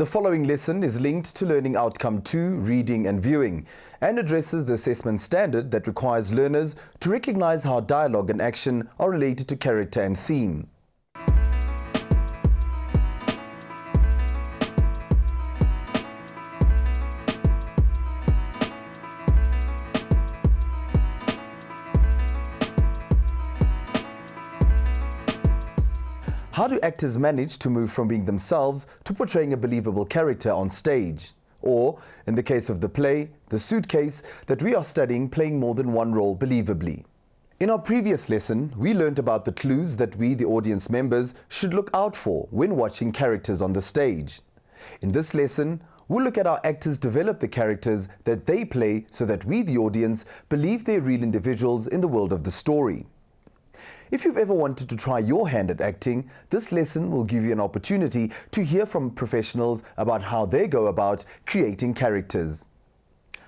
The following lesson is linked to Learning Outcome 2, Reading and Viewing, and addresses the assessment standard that requires learners to recognize how dialogue and action are related to character and theme. How do actors manage to move from being themselves to portraying a believable character on stage? Or, in the case of the play, The Suitcase, that we are studying, playing more than one role believably. In our previous lesson, we learned about the clues that we, the audience members, should look out for when watching characters on the stage. In this lesson, we'll look at how actors develop the characters that they play so that we, the audience, believe they're real individuals in the world of the story. If you've ever wanted to try your hand at acting, this lesson will give you an opportunity to hear from professionals about how they go about creating characters.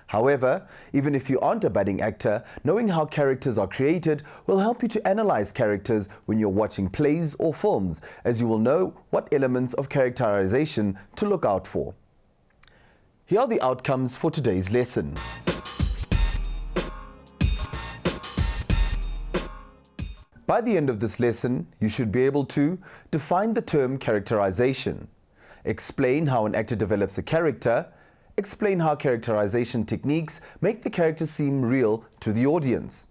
However, even if you aren't a budding actor, knowing how characters are created will help you to analyze characters when you're watching plays or films, as you will know what elements of characterization to look out for. Here are the outcomes for today's lesson. By the end of this lesson, you should be able to define the term characterization, explain how an actor develops a character, explain how characterization techniques make the character seem real to the audience.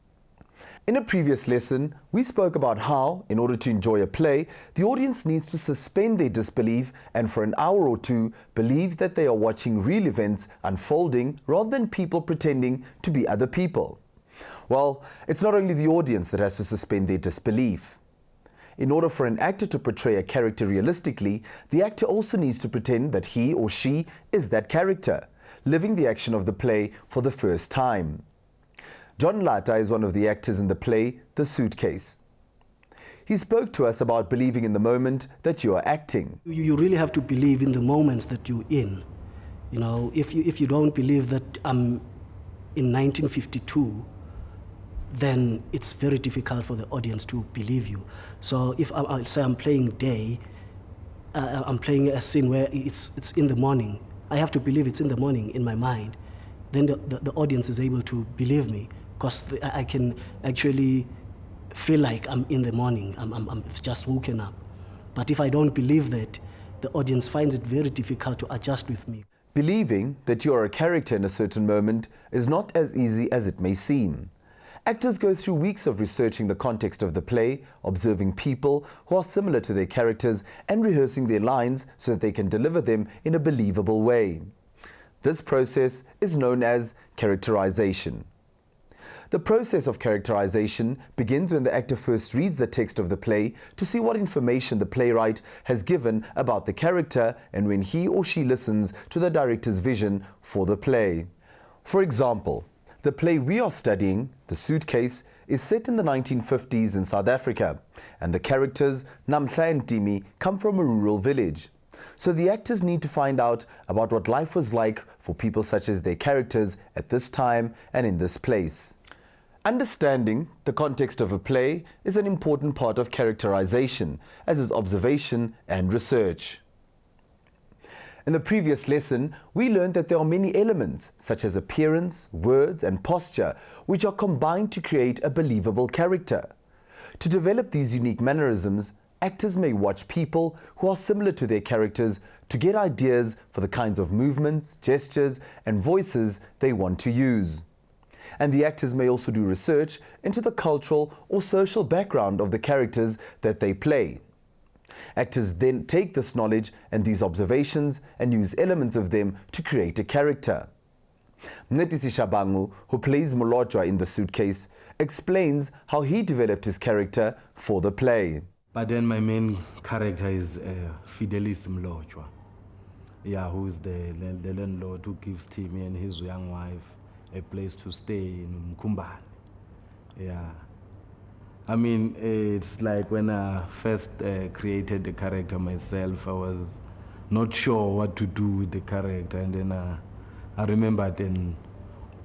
In a previous lesson, we spoke about how, in order to enjoy a play, the audience needs to suspend their disbelief and for an hour or two believe that they are watching real events unfolding rather than people pretending to be other people. Well, it's not only the audience that has to suspend their disbelief. In order for an actor to portray a character realistically, the actor also needs to pretend that he or she is that character, living the action of the play for the first time. John Lata is one of the actors in the play, The Suitcase. He spoke to us about believing in the moment that you are acting. You really have to believe in the moments that you're in. You know, if you don't believe that I'm in 1952, then it's very difficult for the audience to believe you. So if I'll say I'm playing day, I'm playing a scene where it's in the morning, I have to believe it's in the morning in my mind. Then the audience is able to believe me because I can actually feel like I'm in the morning, I'm just woken up. But if I don't believe that, the audience finds it very difficult to adjust with me. Believing that you are a character in a certain moment is not as easy as it may seem. Actors go through weeks of researching the context of the play, observing people who are similar to their characters and rehearsing their lines so that they can deliver them in a believable way. This process is known as characterization. The process of characterization begins when the actor first reads the text of the play to see what information the playwright has given about the character and when he or she listens to the director's vision for the play. For example, the play we are studying, The Suitcase, is set in the 1950s in South Africa, and the characters, Namhla and Timi, come from a rural village. So the actors need to find out about what life was like for people such as their characters at this time and in this place. Understanding the context of a play is an important part of characterization, as is observation and research. In the previous lesson, we learned that there are many elements, such as appearance, words, and posture, which are combined to create a believable character. To develop these unique mannerisms, actors may watch people who are similar to their characters to get ideas for the kinds of movements, gestures, and voices they want to use. And the actors may also do research into the cultural or social background of the characters that they play. Actors then take this knowledge and these observations and use elements of them to create a character. Mnetisi Shabangu, who plays Molotwa in The Suitcase, explains how he developed his character for the play. But then my main character is Fidelis Molotwa, who is the landlord who gives Timmy and his young wife a place to stay in Mkumbane. I mean, it's like when I first created the character myself, I was not sure what to do with the character. And then I remembered an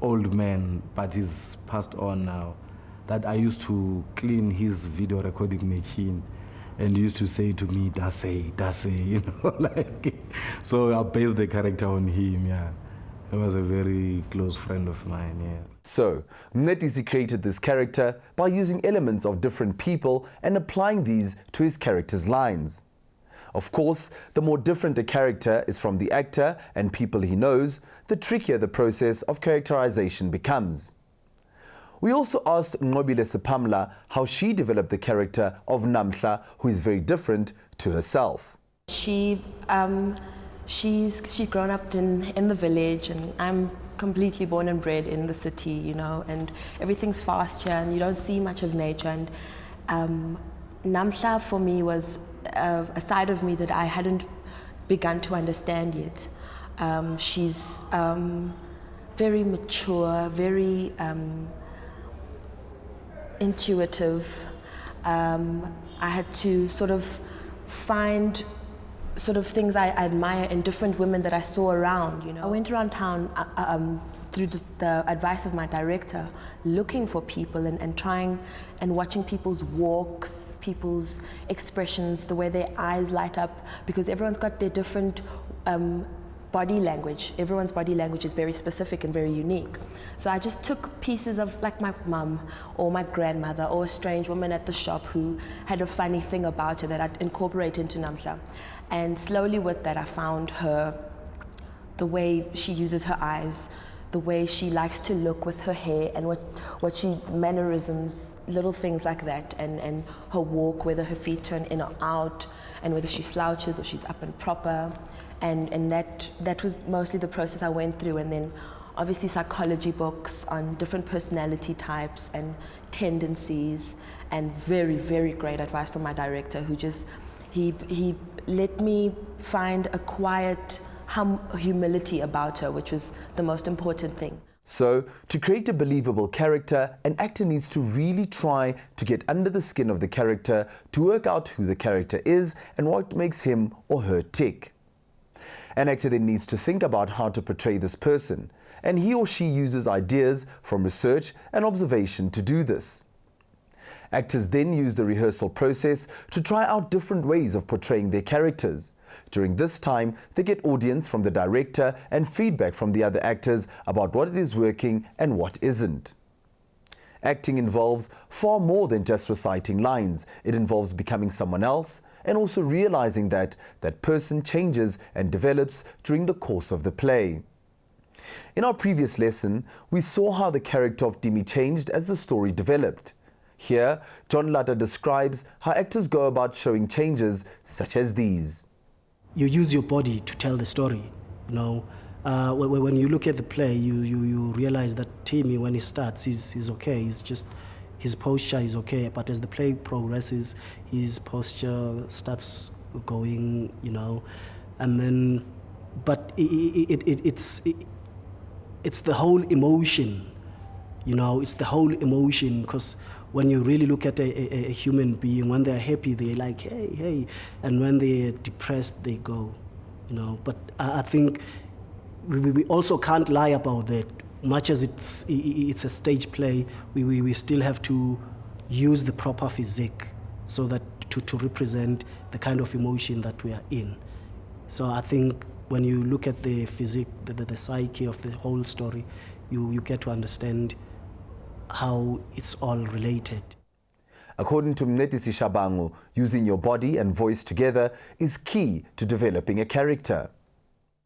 old man, but he's passed on now, that I used to clean his video recording machine. And he used to say to me, Dase, you know, like, So I based the character on him, yeah. He was a very close friend of mine, yeah. So, Mnetisi created this character by using elements of different people and applying these to his character's lines. Of course, the more different a character is from the actor and people he knows, the trickier the process of characterization becomes. We also asked Nqobile Sepamla how she developed the character of Namhla, who is very different to herself. She's grown up in the village, and I'm completely born and bred in the city, you know, and everything's fast here and you don't see much of nature. And Namhla for me was a side of me that I hadn't begun to understand yet. She's very mature, very intuitive. I had to sort of find things I admire in different women that I saw around, you know. I went around town through the advice of my director, looking for people and trying and watching people's walks, people's expressions, the way their eyes light up, because everyone's got their different body language. Everyone's body language is very specific and very unique. So I just took pieces of, like, my mum or my grandmother or a strange woman at the shop who had a funny thing about her that I'd incorporate into Namhla. And slowly with that I found her, the way she uses her eyes, the way she likes to look with her hair, and what she, mannerisms, little things like that, and her walk, whether her feet turn in or out, and whether she slouches or she's up and proper. And that was mostly the process I went through. And then obviously psychology books on different personality types and tendencies, and very, very great advice from my director, who just, he let me find a quiet humility about her, which was the most important thing. So, to create a believable character, an actor needs to really try to get under the skin of the character to work out who the character is and what makes him or her tick. An actor then needs to think about how to portray this person, and he or she uses ideas from research and observation to do this. Actors then use the rehearsal process to try out different ways of portraying their characters. During this time, they get audience from the director and feedback from the other actors about what it is working and what isn't. Acting involves far more than just reciting lines. It involves becoming someone else and also realizing that that person changes and develops during the course of the play. In our previous lesson, we saw how the character of Dimi changed as the story developed. Here, John Lata describes how actors go about showing changes such as these. You use your body to tell the story, you know. When you look at the play, you realize that Timmy, when he starts, he's okay. He's just, his posture is okay. But as the play progresses, his posture starts going, you know. And then, but it's the whole emotion, you know. It's the whole emotion, because when you really look at a human being, when they're happy, they're like, hey, hey. And when they're depressed, they go, you know. But I think we also can't lie about that. Much as it's a stage play, we still have to use the proper physique so that to represent the kind of emotion that we are in. So I think when you look at the physique, the psyche of the whole story, you get to understand how it's all related. According to Mnetisi Shabangu, using your body and voice together is key to developing a character.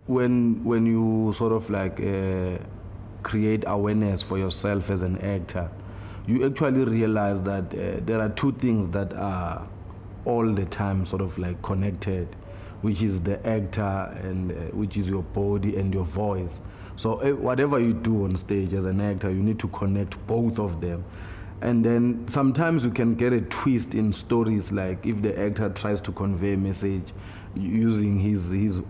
When you sort of like create awareness for yourself as an actor, you actually realize that there are two things that are all the time sort of like connected, which is the actor and which is your body and your voice. So whatever you do on stage as an actor, you need to connect both of them. And then sometimes you can get a twist in stories, like if the actor tries to convey a message using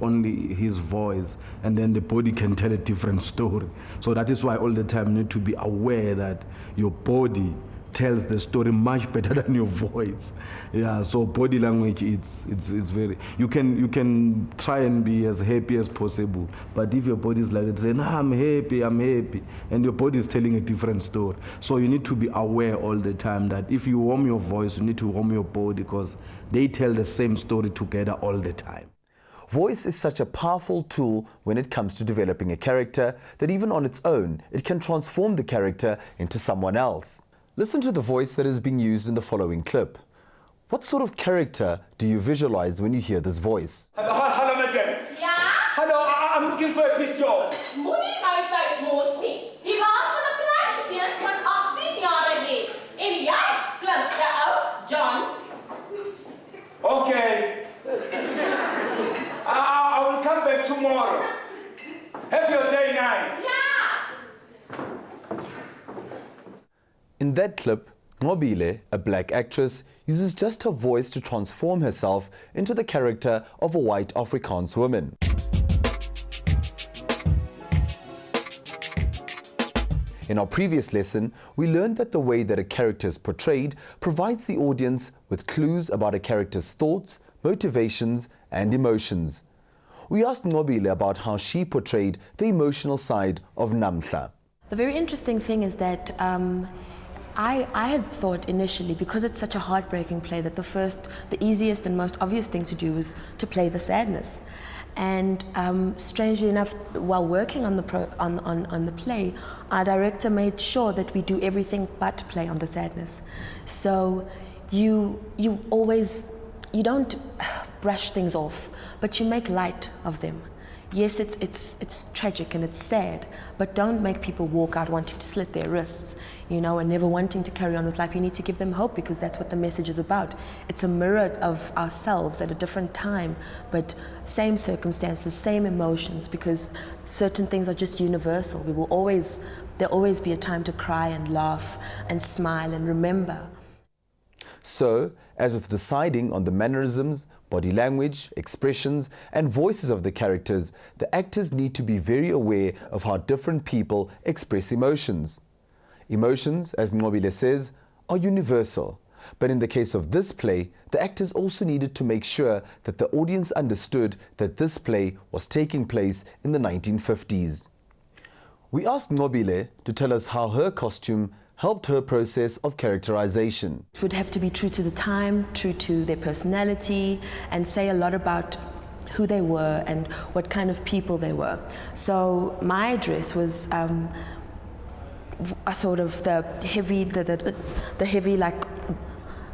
only his voice, and then the body can tell a different story. So that is why all the time you need to be aware that your body tells the story much better than your voice. Yeah, so body language, it's very, you can try and be as happy as possible, but if your body is like that, saying, I'm happy, and your body is telling a different story. So you need to be aware all the time that if you warm your voice, you need to warm your body, because they tell the same story together all the time. Voice is such a powerful tool when it comes to developing a character that even on its own, it can transform the character into someone else. Listen to the voice that is being used in the following clip. What sort of character do you visualize when you hear this voice? Hello, madam. Ja? Hello, I'm looking for a piece job. Moenie altyd mos nie. Die baas van 'n klein seun van 18 jaar het. En jy klink te oud, John. Okay. I will come back tomorrow. Have your day nice. Ja. In that clip, Nqobile, a black actress, uses just her voice to transform herself into the character of a white Afrikaans woman. In our previous lesson, we learned that the way that a character is portrayed provides the audience with clues about a character's thoughts, motivations, and emotions. We asked Nqobile about how she portrayed the emotional side of Namhla. The very interesting thing is that I had thought initially, because it's such a heartbreaking play, that the easiest and most obvious thing to do was to play the sadness. And strangely enough, while working on the play, our director made sure that we do everything but play on the sadness. So you don't brush things off, but you make light of them. Yes, it's tragic and it's sad, but don't make people walk out wanting to slit their wrists, and never wanting to carry on with life. You need to give them hope, because that's what the message is about. It's a mirror of ourselves at a different time, but same circumstances, same emotions, because certain things are just universal. There'll always be a time to cry and laugh and smile and remember. So, as with deciding on the mannerisms, body language, expressions, and voices of the characters, the actors need to be very aware of how different people express emotions. Emotions, as Nqobile says, are universal. But in the case of this play, the actors also needed to make sure that the audience understood that this play was taking place in the 1950s. We asked Nqobile to tell us how her costume helped her process of characterization. It would have to be true to the time, true to their personality, and say a lot about who they were and what kind of people they were. So my dress was a sort of the heavy, like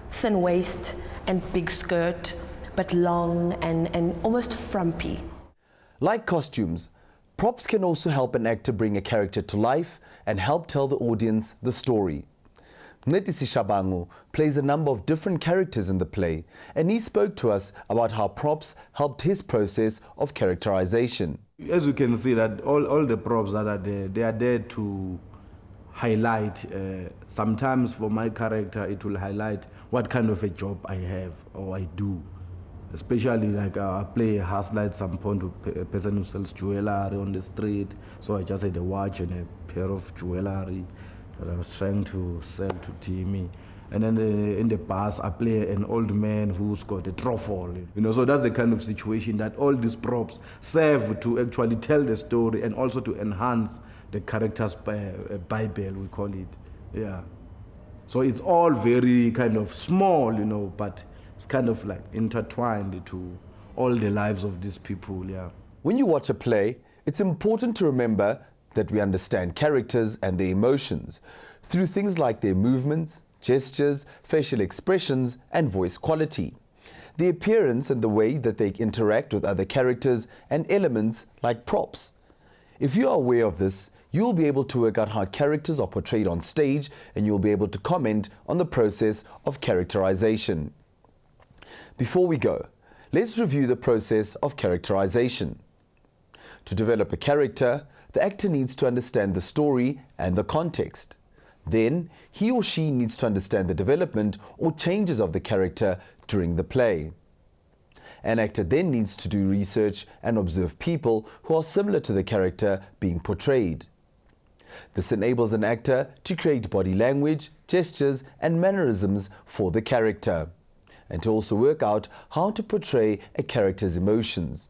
thin waist and big skirt, but long and almost frumpy. Like costumes, props can also help an actor bring a character to life and help tell the audience the story. Netisi Shabangu plays a number of different characters in the play, and he spoke to us about how props helped his process of characterization. As you can see, that all the props that are there, they are there to highlight. Sometimes for my character, it will highlight what kind of a job I have or I do. Especially like I play a hustler at some point, a person who sells jewelry on the street. So I just had a watch and a pair of jewelry that I was trying to sell to Timmy. And then in the past, I play an old man who's got a truffle. So that's the kind of situation that all these props serve to actually tell the story and also to enhance the character's Bible, we call it. Yeah. So it's all very kind of small, but it's kind of like intertwined to all the lives of these people, yeah. When you watch a play, it's important to remember that we understand characters and their emotions through things like their movements, gestures, facial expressions, and voice quality. The appearance and the way that they interact with other characters and elements like props. If you are aware of this, you'll be able to work out how characters are portrayed on stage, and you'll be able to comment on the process of characterization. Before we go, let's review the process of characterization. To develop a character, the actor needs to understand the story and the context. Then, he or she needs to understand the development or changes of the character during the play. An actor then needs to do research and observe people who are similar to the character being portrayed. This enables an actor to create body language, gestures, and mannerisms for the character, and to also work out how to portray a character's emotions.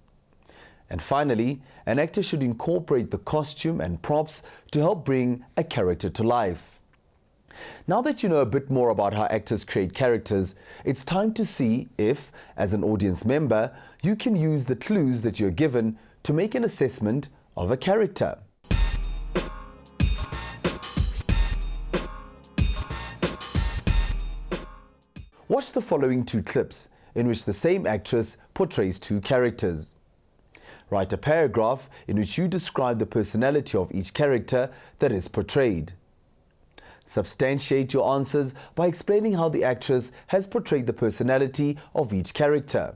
And finally, an actor should incorporate the costume and props to help bring a character to life. Now that you know a bit more about how actors create characters, it's time to see if, as an audience member, you can use the clues that you're given to make an assessment of a character. Watch the following 2 clips in which the same actress portrays 2 characters. Write a paragraph in which you describe the personality of each character that is portrayed. Substantiate your answers by explaining how the actress has portrayed the personality of each character.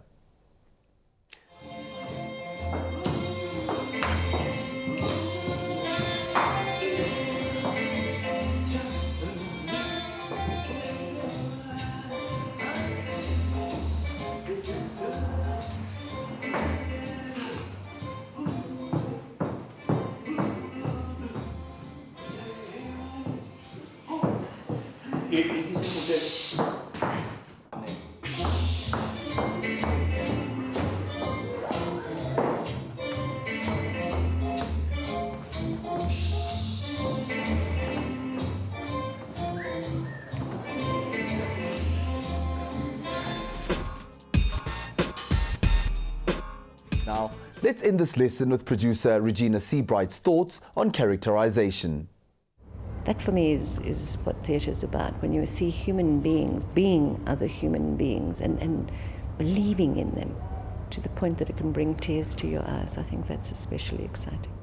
Now, let's end this lesson with producer Regina Seabright's thoughts on characterization. That for me is what theatre is about, when you see human beings being other human beings and believing in them to the point that it can bring tears to your eyes. I think that's especially exciting.